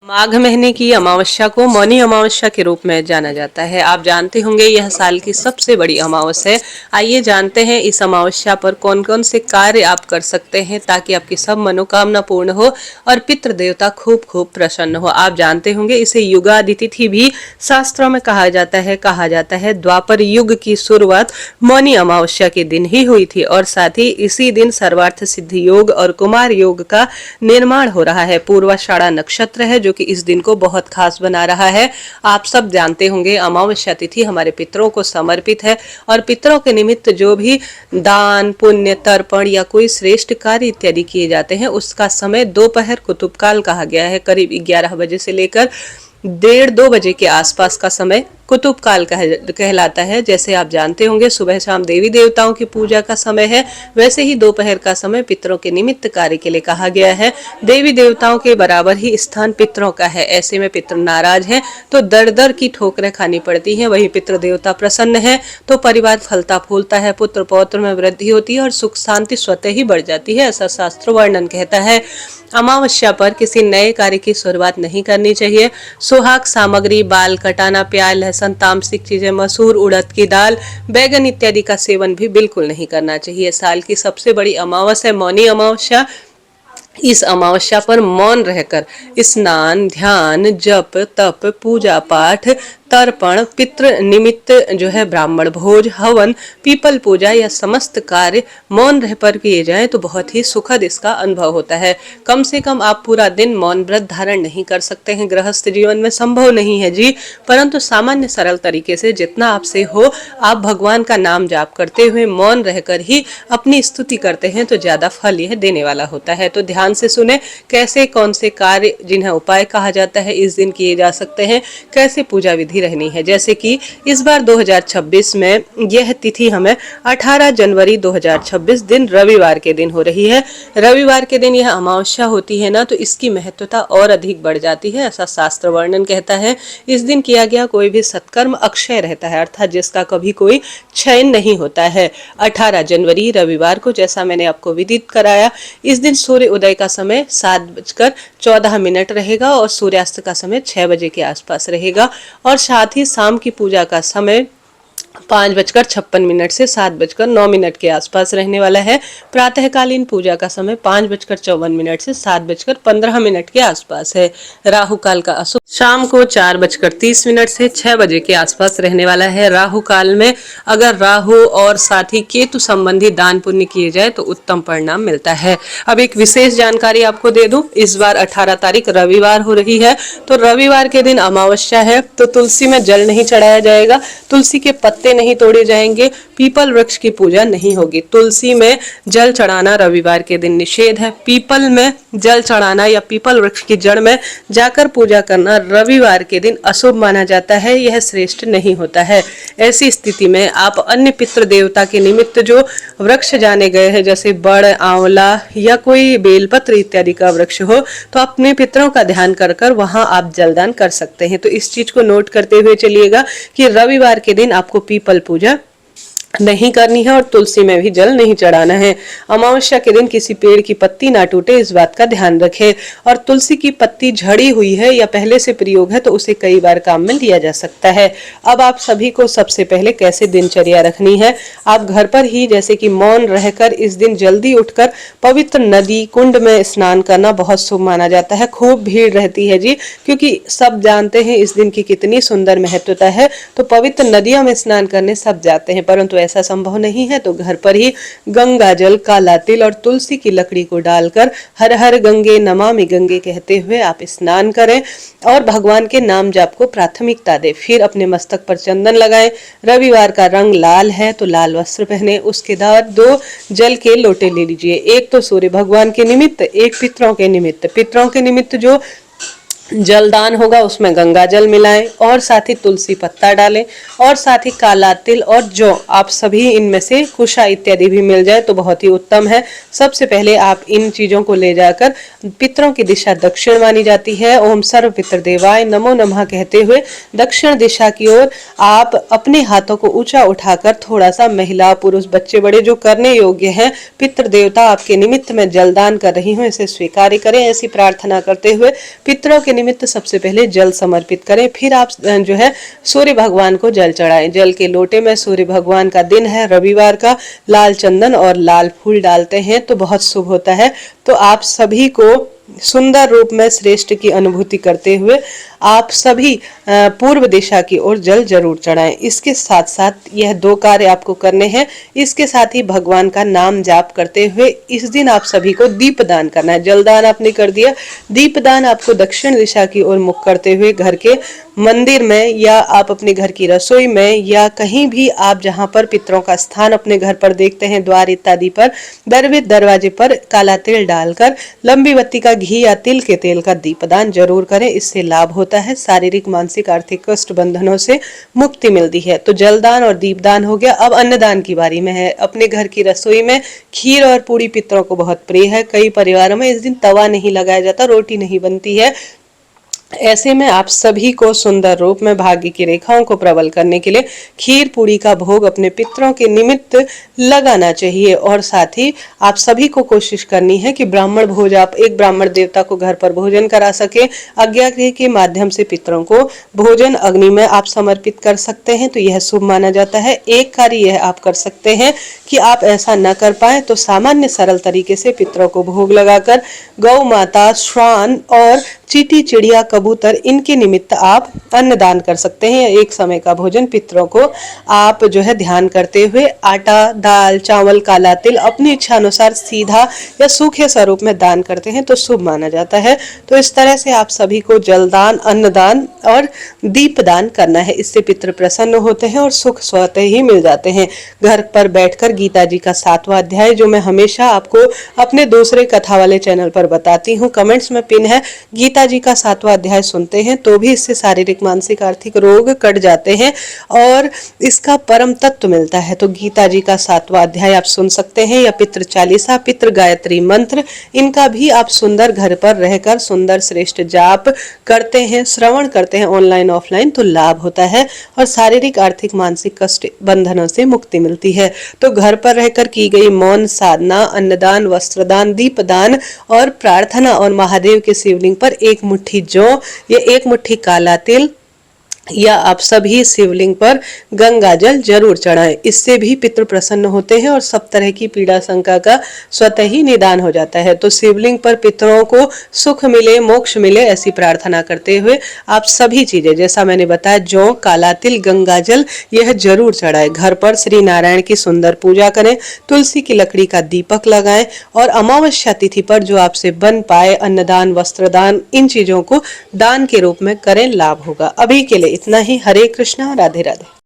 माघ महीने की अमावस्या को मौनी अमावस्या के रूप में जाना जाता है। आप जानते होंगे यह साल की सबसे बड़ी अमावस्या है। आइए जानते हैं इस अमावस्या पर कौन कौन से कार्य आप कर सकते हैं ताकि आपकी सब मनोकामना पूर्ण हो और पितृ देवता खूब खूब प्रसन्न हो। आप जानते होंगे इसे युगादि तिथि भी शास्त्रों में कहा जाता है द्वापर युग की शुरुआत मौनी अमावस्या के दिन ही हुई थी और साथ ही इसी दिन सर्वार्थ सिद्धि योग और कुमार योग का निर्माण हो रहा है। पूर्वाषाढ़ा नक्षत्र है जो कि इस दिन को बहुत खास बना रहा है। आप सब जानते होंगे अमावस्या तिथि हमारे पितरों को समर्पित है और पितरों के निमित्त जो भी दान पुण्य तर्पण या कोई श्रेष्ठ कार्य इत्यादि किए जाते हैं उसका समय दोपहर कुतुबकाल कहा गया है। करीब 11 बजे से लेकर 1:30-2 बजे के आसपास का समय कुतुब काल कहलाता है। जैसे आप जानते होंगे सुबह शाम देवी देवताओं की पूजा का समय है, वैसे ही दोपहर का समय पितरों के निमित्त कार्य के लिए कहा गया है। देवी देवताओं के बराबर ही स्थान पितरों का है। ऐसे में पितर नाराज हैं तो दर दर की ठोकरें खानी पड़ती हैं। वही पितृ देवता प्रसन्न है तो परिवार फलता फूलता है, पुत्र पौत्र में वृद्धि होती है और सुख शांति स्वतः ही बढ़ जाती है, ऐसा शास्त्र वर्णन कहता है। अमावस्या पर किसी नए कार्य की शुरुआत नहीं करनी चाहिए। सुहाग सामग्री, बाल कटाना, प्याज लहसुन, तामसिक चीजें, मसूर, उड़द की दाल, बैगन इत्यादि का सेवन भी बिल्कुल नहीं करना चाहिए। साल की सबसे बड़ी अमावस्या मौनी अमावस्या। इस अमावस्या पर मौन रहकर स्नान, ध्यान, जप, तप, पूजा पाठ, तर्पण, पितृ निमित्त जो है ब्राह्मण भोज, हवन, पीपल पूजा या समस्त कार्य मौन रह पर किए जाएं तो बहुत ही सुखद इसका अनुभव होता है। कम से कम आप पूरा दिन मौन व्रत धारण नहीं कर सकते हैं, गृहस्थ जीवन में संभव नहीं है जी, परंतु सामान्य सरल तरीके से जितना आपसे हो आप भगवान का नाम जाप करते हुए मौन रहकर ही अपनी स्तुति करते हैं तो ज्यादा फल यह देने वाला होता है। तो ध्यान से सुने कैसे कौन से कार्य जिन्हें उपाय कहा जाता है इस दिन किए जा सकते हैं, कैसे पूजा विधि रहनी है। जैसे कि इस बार 2026 में यह तिथि हमें 18 जनवरी 2026 दिन रविवार के दिन हो रही है। रविवार के दिन यह अमावस्या होती है ना तो इसकी महत्वता और अधिक बढ़ जाती है, ऐसा शास्त्र वर्णन कहता है। इस दिन किया गया कोई भी सत्कर्म अक्षय रहता है, अर्थात जिसका कभी कोई क्षय नहीं होता है। 18 जनवरी रविवार को जैसा मैंने आपको विदित कराया, इस दिन सूर्य उदय का समय 7:14 रहेगा और सूर्यास्त का समय 6 बजे के आसपास रहेगा और साथ ही शाम की पूजा का समय 5:56 से 7:09 के आसपास रहने वाला है। प्रातःकालीन पूजा का समय 5:54 से 7:15 के आसपास है। राहु काल का अशुभ शाम को 4:30 से 6 बजे के आसपास रहने वाला है। राहु काल में अगर राहु और साथ ही केतु संबंधी दान पुण्य किए जाए तो उत्तम परिणाम मिलता है। अब एक विशेष जानकारी आपको दे दूं, इस बार 18 तारीख रविवार हो रही है तो रविवार के दिन अमावस्या है तो तुलसी में जल नहीं चढ़ाया जाएगा, तुलसी के पत्ते नहीं तोड़े जाएंगे, पीपल वृक्ष की पूजा नहीं होगी। तुलसी में जल चढ़ाना रविवार के दिन निषेध है। पीपल में जल चढ़ाना या पीपल वृक्ष की जड़ में जाकर पूजा करना रविवार के दिन अशुभ माना जाता है, यह श्रेष्ठ नहीं होता है। ऐसी स्थिति में आप अन्य पितृ देवता के निमित्त जो वृक्ष जाने गए हैं जैसे बड़, आंवला या कोई बेलपत्र इत्यादि का वृक्ष हो तो अपने पितरों का ध्यान कर कर वहां आप जलदान कर सकते हैं। तो इस चीज को नोट करते हुए चलिएगा कि रविवार के दिन आपको पीपल पूजा नहीं करनी है और तुलसी में भी जल नहीं चढ़ाना है। अमावस्या के दिन किसी पेड़ की पत्ती ना टूटे इस बात का ध्यान रखें और तुलसी की पत्ती झड़ी हुई है या पहले से प्रयोग है तो उसे कई बार काम में लिया जा सकता है। अब आप सभी को सबसे पहले कैसे दिनचर्या रखनी है, आप घर पर ही जैसे कि मौन रहकर इस दिन जल्दी उठकर पवित्र नदी कुंड में स्नान करना बहुत शुभ माना जाता है। खूब भीड़ रहती है जी, क्योंकि सब जानते हैं इस दिन की कितनी सुंदर महत्वता है, तो पवित्र नदियों में स्नान करने सब जाते हैं, परंतु ऐसा संभव नहीं है तो घर पर ही गंगा जल, काला तिल और तुलसी की लकड़ी को डालकर हर हर गंगे नमामि गंगे कहते हुए आप स्नान करें और भगवान के नाम जाप को प्राथमिकता दें। फिर अपने मस्तक पर चंदन लगाएं। रविवार का रंग लाल है तो लाल वस्त्र पहने। उसके बाद 2 जल के लोटे ले लीजिए, एक तो सूर्य भगवान के निमित्त, एक पितरों के निमित्त। पितरों के निमित्त जो जलदान होगा उसमें गंगा जल मिलाएं और साथ ही तुलसी पत्ता डालें और साथ ही काला तिल और जौ, आप सभी इनमें से कुशा इत्यादि भी मिल जाए तो बहुत ही उत्तम है। सबसे पहले आप इन चीजों को ले जाकर, पितरों की दिशा दक्षिण मानी जाती है, ओम सर्व पितृ देवाय नमो नमः कहते हुए दक्षिण दिशा की ओर आप अपने हाथों को ऊंचा उठाकर थोड़ा सा, महिला पुरुष बच्चे बड़े जो करने योग्य हैं, पितृ देवता आपके निमित्त में जलदान कर रही हूँ इसे स्वीकार करें, ऐसी प्रार्थना करते हुए पितरों के निमित्त सबसे पहले जल समर्पित करें, फिर आप जो है सूर्य भगवान को जल चढ़ाएं। जल के लोटे में सूर्य भगवान का दिन है रविवार का, लाल चंदन और लाल फूल डालते हैं तो बहुत शुभ होता है। तो आप सभी को सुंदर रूप में श्रेष्ठ की अनुभूति करते हुए आप सभी पूर्व दिशा की ओर जल जरूर चढ़ाएं। इसके साथ साथ यह 2 कार्य आपको करने हैं। इसके साथ ही भगवान का नाम जाप करते हुए इस दिन आप सभी को दीप दान करना है। जलदान आपने कर दिया, दीप दान आपको दक्षिण दिशा की ओर मुख करते हुए घर के मंदिर में या आप अपने घर की रसोई में या कहीं भी आप जहां पर पितरों का स्थान अपने घर पर देखते हैं, द्वार इत्यादि पर दरवाजे पर काला तिल डालकर लंबी बत्ती का घी या तिल के तेल का दीपदान जरूर करें। इससे लाभ होता है, शारीरिक मानसिक आर्थिक कष्ट बंधनों से मुक्ति मिलती है। तो जलदान और दीपदान हो गया। अब अन्नदान की बारी में है। अपने घर की रसोई में खीर और पूरी पितरों को बहुत प्रिय है। कई परिवारों में इस दिन तवा नहीं लगाया जाता, रोटी नहीं बनती है। ऐसे में आप सभी को सुंदर रूप में भाग्य की रेखाओं को प्रबल करने के लिए खीर पूरी का भोग अपने पितरों के निमित्त लगाना चाहिए। और साथ ही आप सभी को कोशिश करनी है कि ब्राह्मण भोज, आप एक ब्राह्मण देवता को घर पर भोजन करा सके। आज्ञागृह के माध्यम से पितरों को भोजन अग्नि में आप समर्पित कर सकते हैं, तो यह शुभ माना जाता है। एक कार्य यह आप कर सकते हैं कि आप ऐसा न कर पाए तो सामान्य सरल तरीके से पितरों को भोग लगाकर गौ माता, श्वान और चींटी, चिड़िया, कबूतर, इनके निमित्त आप अन्नदान कर सकते हैं। एक समय का भोजन पितरों को आप जो है ध्यान करते हुए आटा, दाल, चावल, काला तिल अपनी इच्छा अनुसार सीधा या सूखे स्वरूप में दान करते हैं तो शुभ माना जाता है। तो इस तरह से आप सभी को जलदान, अन्नदान और दीपदान करना है। इससे पितृ प्रसन्न होते हैं और सुख स्वतः ही मिल जाते हैं। घर पर बैठकर गीता जी का 7वां अध्याय, जो मैं हमेशा आपको अपने दूसरे कथा वाले चैनल पर बताती हूँ, कमेंट्स में पिन है, गीता जी का 7वां अध्याय सुनते हैं तो भी इससे शारीरिक मानसिक आर्थिक रोग कट जाते हैं और इसका परम तत्व मिलता है। तो गीता जी का 7वां अध्याय आप सुन सकते हैं, या पितृ चालीसा, पितृ गायत्री मंत्र, इनका भी आप सुंदर घर पर रहकर सुंदर श्रेष्ठ जाप करते हैं, श्रवण करते हैं ऑनलाइन ऑफलाइन, तो लाभ होता है और शारीरिक आर्थिक मानसिक कष्ट बंधनों से मुक्ति मिलती है। तो घर पर रहकर की गई मौन साधना, अन्नदान, वस्त्रदान, दीपदान और प्रार्थना और महादेव के शिवलिंग पर एक मुट्ठी जौ या एक मुट्ठी काला तिल या आप सभी शिवलिंग पर गंगा जल जरूर चढ़ाएं। इससे भी पितृ प्रसन्न होते हैं और सब तरह की पीड़ा शंका का स्वतः ही निदान हो जाता है। तो शिवलिंग पर पितरों को सुख मिले, मोक्ष मिले, ऐसी प्रार्थना करते हुए आप सभी चीजें जैसा मैंने बताया, जौ, काला तिल, गंगा जल, यह जरूर चढ़ाएं। घर पर श्री नारायण की सुंदर पूजा करें, तुलसी की लकड़ी का दीपक लगाएं और अमावस्या तिथि पर जो आपसे बन पाए अन्नदान, वस्त्रदान, इन चीजों को दान के रूप में करें, लाभ होगा। अभी के लिए इतना ही। हरे कृष्णा, राधे राधे।